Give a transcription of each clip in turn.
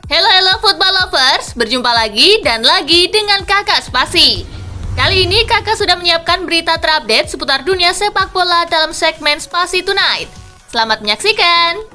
Halo football lovers, berjumpa lagi dan lagi dengan Kakak Spasi. Kali ini Kakak sudah menyiapkan berita terupdate seputar dunia sepak bola dalam segmen Spasi Tonight. Selamat menyaksikan.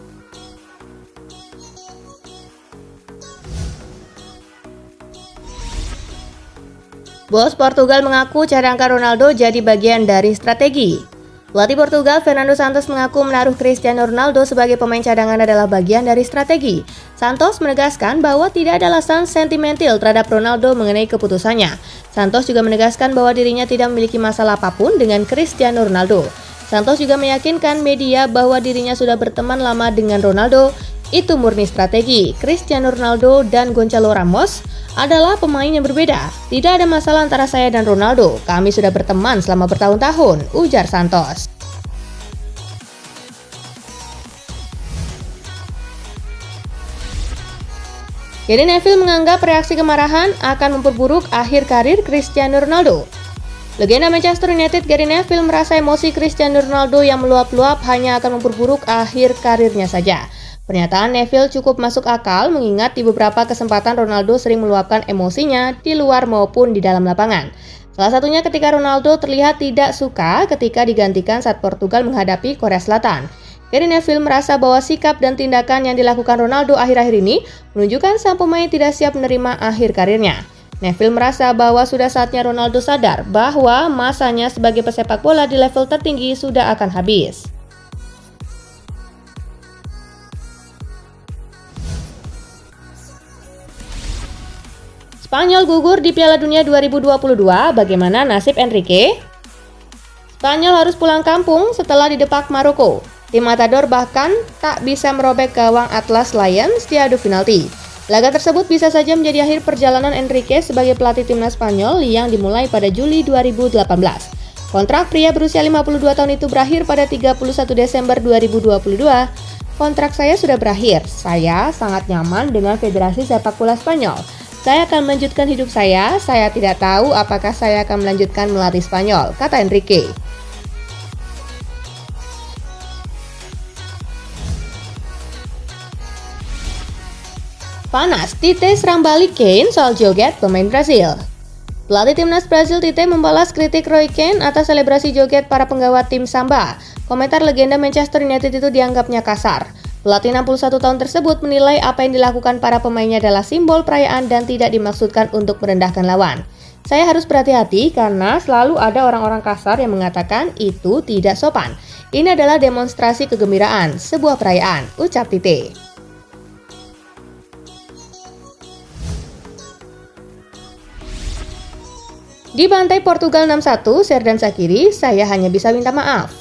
Bos Portugal mengaku cadangan Ronaldo jadi bagian dari strategi. Pelatih Portugal Fernando Santos mengaku menaruh Cristiano Ronaldo sebagai pemain cadangan adalah bagian dari strategi. Santos menegaskan bahwa tidak ada alasan sentimental terhadap Ronaldo mengenai keputusannya. Santos juga menegaskan bahwa dirinya tidak memiliki masalah apapun dengan Cristiano Ronaldo. Santos juga meyakinkan media bahwa dirinya sudah berteman lama dengan Ronaldo. Itu murni strategi. Cristiano Ronaldo dan Gonçalo Ramos adalah pemain yang berbeda. Tidak ada masalah antara saya dan Ronaldo. Kami sudah berteman selama bertahun-tahun, ujar Santos. Gary Neville menganggap reaksi kemarahan akan memperburuk akhir karir Cristiano Ronaldo. Legenda Manchester United Gary Neville merasa emosi Cristiano Ronaldo yang meluap-luap hanya akan memperburuk akhir karirnya saja. Pernyataan Neville cukup masuk akal mengingat di beberapa kesempatan Ronaldo sering meluapkan emosinya di luar maupun di dalam lapangan. Salah satunya ketika Ronaldo terlihat tidak suka ketika digantikan saat Portugal menghadapi Korea Selatan. Gary Neville merasa bahwa sikap dan tindakan yang dilakukan Ronaldo akhir-akhir ini menunjukkan sang pemain tidak siap menerima akhir karirnya. Neville merasa bahwa sudah saatnya Ronaldo sadar bahwa masanya sebagai pesepak bola di level tertinggi sudah akan habis. Spanyol gugur di Piala Dunia 2022, bagaimana nasib Enrique? Spanyol harus pulang kampung setelah didepak Maroko. Tim Matador bahkan tak bisa merobek gawang Atlas Lions di adu penalti. Laga tersebut bisa saja menjadi akhir perjalanan Enrique sebagai pelatih timnas Spanyol yang dimulai pada Juli 2018. Kontrak pria berusia 52 tahun itu berakhir pada 31 Desember 2022. Kontrak saya sudah berakhir. Saya sangat nyaman dengan Federasi Sepak Bola Spanyol. Saya akan melanjutkan hidup saya tidak tahu apakah saya akan melanjutkan melatih Spanyol, kata Enrique. Panas, Tite serang balik Kane soal joget pemain Brasil. Pelatih timnas Brasil Tite membalas kritik Roy Keane atas selebrasi joget para penggawa tim Samba. Komentar legenda Manchester United itu dianggapnya kasar. Pelatih 61 tahun tersebut menilai apa yang dilakukan para pemainnya adalah simbol perayaan dan tidak dimaksudkan untuk merendahkan lawan. Saya harus berhati-hati karena selalu ada orang-orang kasar yang mengatakan itu tidak sopan. Ini adalah demonstrasi kegembiraan, sebuah perayaan, ucap Tite. Dibantai Portugal 6-1, Xherdan Shaqiri, saya hanya bisa minta maaf.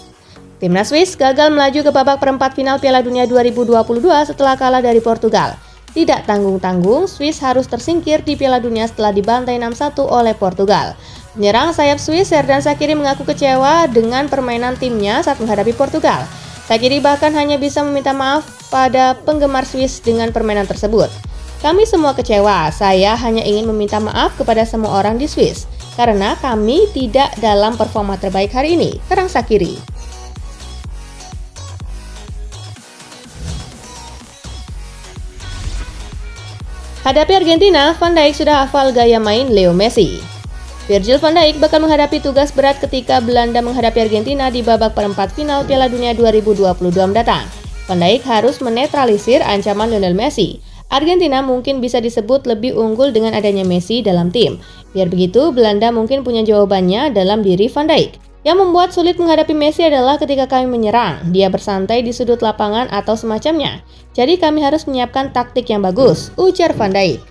Timnas Swiss gagal melaju ke babak perempat final Piala Dunia 2022 setelah kalah dari Portugal. Tidak tanggung-tanggung, Swiss harus tersingkir di Piala Dunia setelah dibantai 6-1 oleh Portugal. Penyerang sayap Swiss Xherdan Shaqiri mengaku kecewa dengan permainan timnya saat menghadapi Portugal. Shaqiri bahkan hanya bisa meminta maaf pada penggemar Swiss dengan permainan tersebut. Kami semua kecewa, saya hanya ingin meminta maaf kepada semua orang di Swiss karena kami tidak dalam performa terbaik hari ini, terang Shaqiri. Hadapi Argentina, Van Dijk sudah hafal gaya main Leo Messi. Virgil van Dijk bakal menghadapi tugas berat ketika Belanda menghadapi Argentina di babak perempat final Piala Dunia 2022 mendatang. Van Dijk harus menetralisir ancaman Lionel Messi. Argentina mungkin bisa disebut lebih unggul dengan adanya Messi dalam tim. Biar begitu, Belanda mungkin punya jawabannya dalam diri Van Dijk. Yang membuat sulit menghadapi Messi adalah ketika kami menyerang, dia bersantai di sudut lapangan atau semacamnya. Jadi kami harus menyiapkan taktik yang bagus, ujar Van Dijk.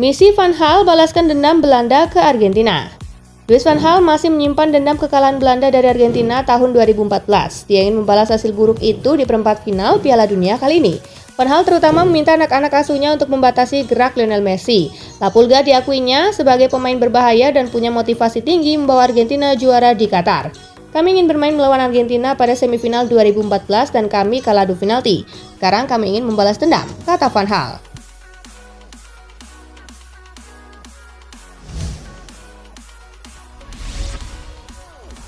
Misi Van Gaal balaskan dendam Belanda ke Argentina. Louis van Gaal masih menyimpan dendam kekalahan Belanda dari Argentina tahun 2014. Dia ingin membalas hasil buruk itu di perempat final Piala Dunia kali ini. Van Gaal terutama meminta anak-anak asuhnya untuk membatasi gerak Lionel Messi. La Pulga diakuinya sebagai pemain berbahaya dan punya motivasi tinggi membawa Argentina juara di Qatar. Kami ingin bermain melawan Argentina pada semifinal 2014 dan kami kalah adu penalti. Sekarang kami ingin membalas dendam, kata Van Gaal.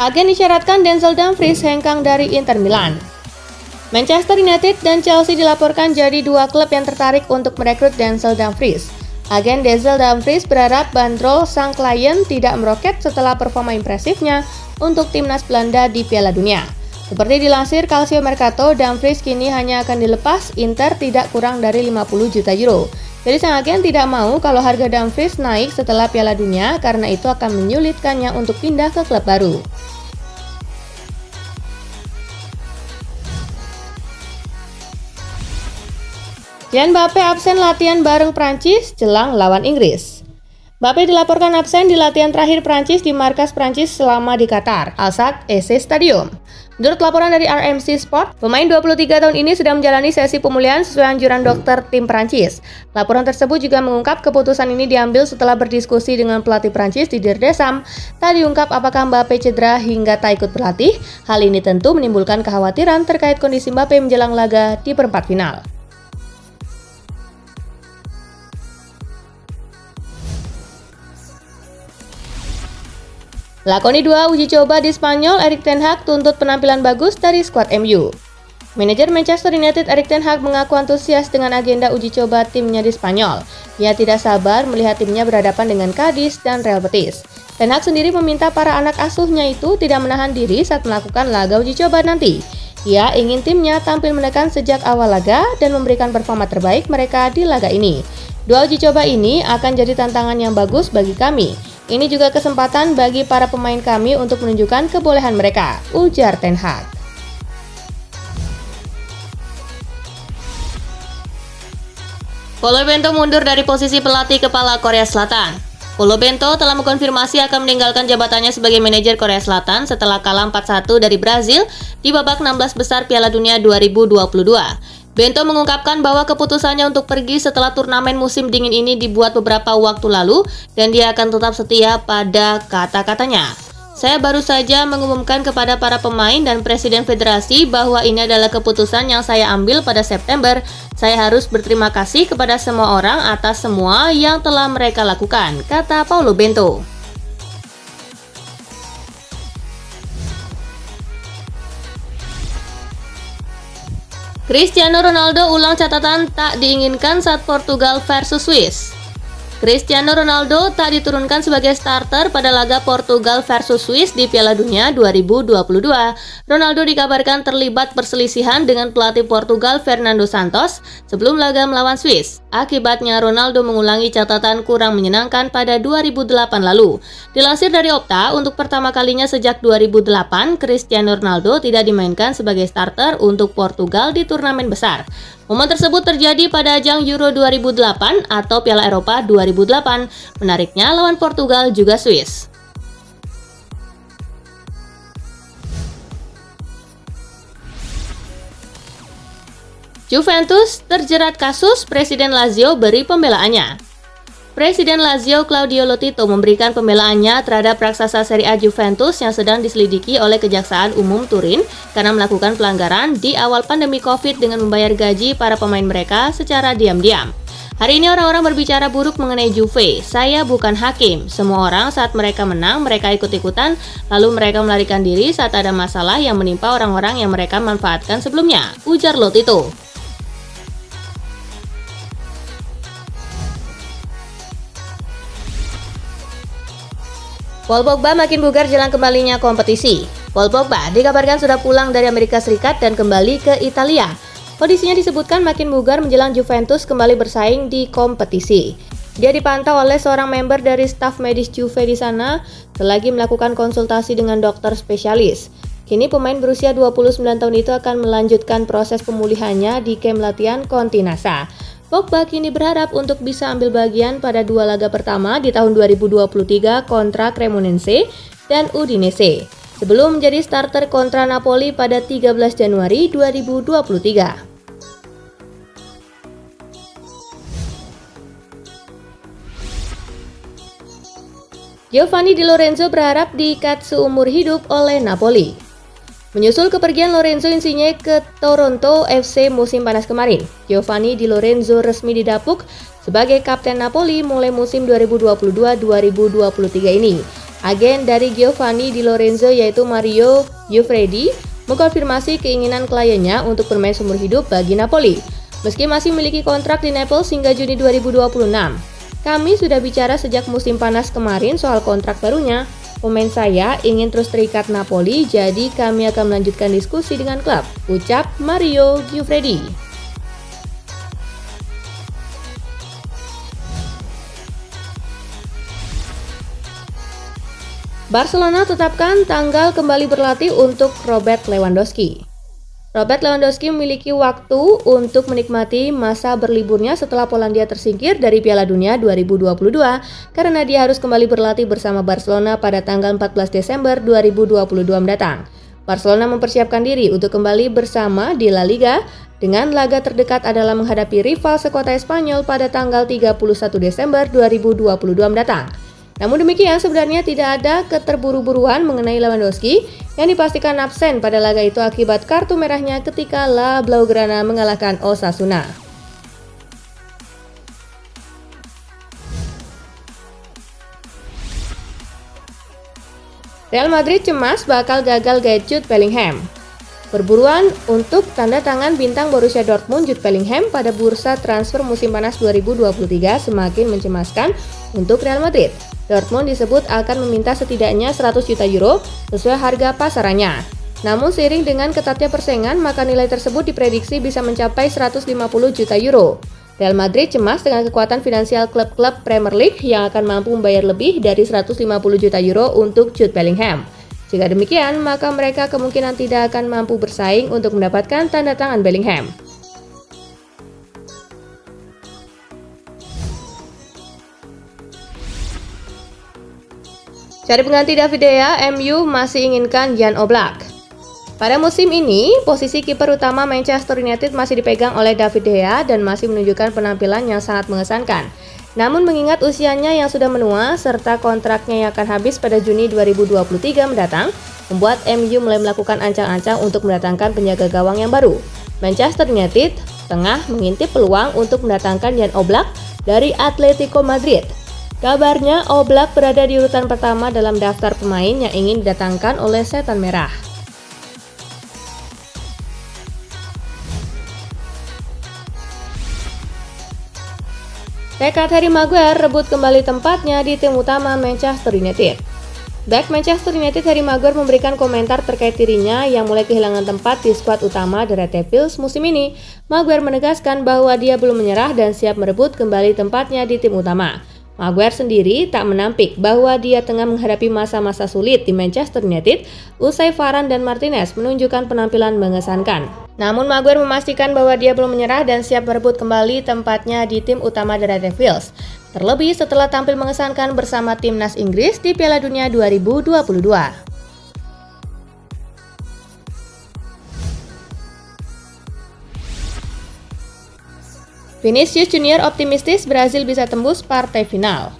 Agen isyaratkan Denzel Dumfries hengkang dari Inter Milan. Manchester United dan Chelsea dilaporkan jadi dua klub yang tertarik untuk merekrut Denzel Dumfries. Agen Denzel Dumfries berharap bandrol sang klien tidak meroket setelah performa impresifnya untuk timnas Belanda di Piala Dunia. Seperti dilansir Calcio Mercato, Dumfries kini hanya akan dilepas Inter tidak kurang dari 50 juta euro. Jadi sang agen tidak mau kalau harga Dumfries naik setelah Piala Dunia karena itu akan menyulitkannya untuk pindah ke klub baru. Kylian Mbappe absen latihan bareng Prancis jelang lawan Inggris. Mbappe dilaporkan absen di latihan terakhir Prancis di markas Prancis selama di Qatar, Al Sadd EC Stadium. Menurut laporan dari RMC Sport, pemain 23 tahun ini sedang menjalani sesi pemulihan sesuai anjuran dokter tim Prancis. Laporan tersebut juga mengungkap keputusan ini diambil setelah berdiskusi dengan pelatih Prancis Didier Deschamps. Tak diungkap apakah Mbappe cedera hingga tak ikut berlatih. Hal ini tentu menimbulkan kekhawatiran terkait kondisi Mbappe menjelang laga di perempat final. Lakoni 2 uji coba di Spanyol, Erik ten Hag tuntut penampilan bagus dari skuad MU. Manajer Manchester United Erik ten Hag mengaku antusias dengan agenda uji coba timnya di Spanyol. Ia tidak sabar melihat timnya berhadapan dengan Cadiz dan Real Betis. Ten Hag sendiri meminta para anak asuhnya itu tidak menahan diri saat melakukan laga uji coba nanti. Ia ingin timnya tampil menekan sejak awal laga dan memberikan performa terbaik mereka di laga ini. Dua uji coba ini akan jadi tantangan yang bagus bagi kami. Ini juga kesempatan bagi para pemain kami untuk menunjukkan kebolehan mereka, ujar Ten Hag. Paulo Bento mundur dari posisi pelatih kepala Korea Selatan. Paulo Bento telah mengkonfirmasi akan meninggalkan jabatannya sebagai manajer Korea Selatan setelah kalah 4-1 dari Brazil di babak 16 besar Piala Dunia 2022. Bento mengungkapkan bahwa keputusannya untuk pergi setelah turnamen musim dingin ini dibuat beberapa waktu lalu dan dia akan tetap setia pada kata-katanya. Saya baru saja mengumumkan kepada para pemain dan presiden federasi bahwa ini adalah keputusan yang saya ambil pada September. Saya harus berterima kasih kepada semua orang atas semua yang telah mereka lakukan, kata Paulo Bento. Cristiano Ronaldo ulang catatan tak diinginkan saat Portugal versus Swiss. Cristiano Ronaldo tak diturunkan sebagai starter pada laga Portugal versus Swiss di Piala Dunia 2022. Ronaldo dikabarkan terlibat perselisihan dengan pelatih Portugal Fernando Santos sebelum laga melawan Swiss. Akibatnya Ronaldo mengulangi catatan kurang menyenangkan pada 2008 lalu. Dilansir dari Opta, untuk pertama kalinya sejak 2008, Cristiano Ronaldo tidak dimainkan sebagai starter untuk Portugal di turnamen besar. Momen tersebut terjadi pada ajang Euro 2008 atau Piala Eropa 2008. Menariknya lawan Portugal juga Swiss. Juventus terjerat kasus, Presiden Lazio beri pembelaannya. Presiden Lazio Claudio Lotito memberikan pembelaannya terhadap raksasa Serie A Juventus yang sedang diselidiki oleh Kejaksaan Umum Turin karena melakukan pelanggaran di awal pandemi Covid dengan membayar gaji para pemain mereka secara diam-diam. Hari ini orang-orang berbicara buruk mengenai Juve. Saya bukan hakim. Semua orang saat mereka menang, mereka ikut-ikutan, lalu mereka melarikan diri saat ada masalah yang menimpa orang-orang yang mereka manfaatkan sebelumnya, ujar Lotito. Paul Pogba makin bugar jelang kembalinya kompetisi. Paul Pogba dikabarkan sudah pulang dari Amerika Serikat dan kembali ke Italia. Kondisinya disebutkan makin bugar menjelang Juventus kembali bersaing di kompetisi. Dia dipantau oleh seorang member dari staf medis Juve di sana selagi melakukan konsultasi dengan dokter spesialis. Kini pemain berusia 29 tahun itu akan melanjutkan proses pemulihannya di kamp latihan Continassa. Pogba kini berharap untuk bisa ambil bagian pada dua laga pertama di tahun 2023 kontra Cremonese dan Udinese, sebelum menjadi starter kontra Napoli pada 13 Januari 2023. Giovanni Di Lorenzo berharap diikat seumur hidup oleh Napoli. Menyusul kepergian Lorenzo Insigne ke Toronto FC musim panas kemarin, Giovanni Di Lorenzo resmi didapuk sebagai kapten Napoli mulai musim 2022-2023 ini. Agen dari Giovanni Di Lorenzo yaitu Mario Giuffredi mengkonfirmasi keinginan kliennya untuk bermain seumur hidup bagi Napoli. Meski masih memiliki kontrak di Naples hingga Juni 2026. Kami sudah bicara sejak musim panas kemarin soal kontrak barunya. Pemain saya ingin terus terikat Napoli, jadi kami akan melanjutkan diskusi dengan klub, ucap Mario Giuffredi. Barcelona tetapkan tanggal kembali berlatih untuk Robert Lewandowski. Robert Lewandowski memiliki waktu untuk menikmati masa berliburnya setelah Polandia tersingkir dari Piala Dunia 2022 karena dia harus kembali berlatih bersama Barcelona pada tanggal 14 Desember 2022 mendatang. Barcelona mempersiapkan diri untuk kembali bersama di La Liga dengan laga terdekat adalah menghadapi rival sekota Spanyol pada tanggal 31 Desember 2022 mendatang. Namun demikian, sebenarnya tidak ada keterburu-buruan mengenai Lewandowski yang dipastikan absen pada laga itu akibat kartu merahnya ketika La Blaugrana mengalahkan Osasuna. Real Madrid cemas bakal gagal gait Jude Bellingham. Perburuan untuk tanda tangan bintang Borussia Dortmund Jude Bellingham pada bursa transfer musim panas 2023 semakin mencemaskan untuk Real Madrid. Dortmund disebut akan meminta setidaknya 100 juta euro sesuai harga pasarannya. Namun seiring dengan ketatnya persaingan, maka nilai tersebut diprediksi bisa mencapai 150 juta euro. Real Madrid cemas dengan kekuatan finansial klub-klub Premier League yang akan mampu membayar lebih dari 150 juta euro untuk Jude Bellingham. Jika demikian, maka mereka kemungkinan tidak akan mampu bersaing untuk mendapatkan tanda tangan Bellingham. Cari pengganti David De Gea, MU masih inginkan Jan Oblak. Pada musim ini, posisi kiper utama Manchester United masih dipegang oleh David De Gea dan masih menunjukkan penampilan yang sangat mengesankan. Namun mengingat usianya yang sudah menua serta kontraknya yang akan habis pada Juni 2023 mendatang, membuat MU mulai melakukan ancang-ancang untuk mendatangkan penjaga gawang yang baru. Manchester United tengah mengintip peluang untuk mendatangkan Jan Oblak dari Atletico Madrid. Kabarnya Oblak berada di urutan pertama dalam daftar pemain yang ingin didatangkan oleh Setan Merah. Tekad Harry Maguire rebut kembali tempatnya di tim utama Manchester United. Back Manchester United Harry Maguire memberikan komentar terkait dirinya yang mulai kehilangan tempat di skuad utama The Red Devils musim ini. Maguire menegaskan bahwa dia belum menyerah dan siap merebut kembali tempatnya di tim utama. Maguire sendiri tak menampik bahwa dia tengah menghadapi masa-masa sulit di Manchester United usai Varane dan Martinez menunjukkan penampilan mengesankan. Namun Maguire memastikan bahwa dia belum menyerah dan siap merebut kembali tempatnya di tim utama The Red Devils. Terlebih setelah tampil mengesankan bersama timnas Inggris di Piala Dunia 2022. Vinicius Junior optimistis Brazil bisa tembus partai final.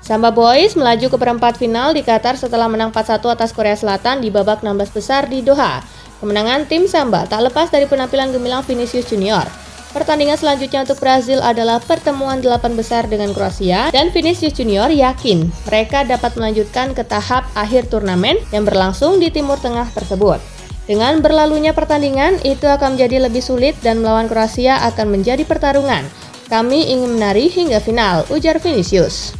Samba Boys melaju ke perempat final di Qatar setelah menang 4-1 atas Korea Selatan di babak 16 besar di Doha. Kemenangan tim Samba tak lepas dari penampilan gemilang Vinicius Junior. Pertandingan selanjutnya untuk Brazil adalah pertemuan 8 besar dengan Kroasia dan Vinicius Junior yakin mereka dapat melanjutkan ke tahap akhir turnamen yang berlangsung di Timur Tengah tersebut. Dengan berlalunya pertandingan, itu akan menjadi lebih sulit dan melawan Kroasia akan menjadi pertarungan. Kami ingin menari hingga final, ujar Vinicius.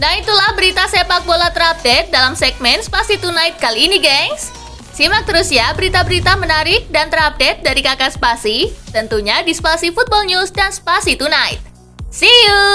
Nah itulah berita sepak bola terupdate dalam segmen Spasi Tonight kali ini, gengs. Simak terus ya berita-berita menarik dan terupdate dari kakak Spasi, tentunya di Spasi Football News dan Spasi Tonight. See you!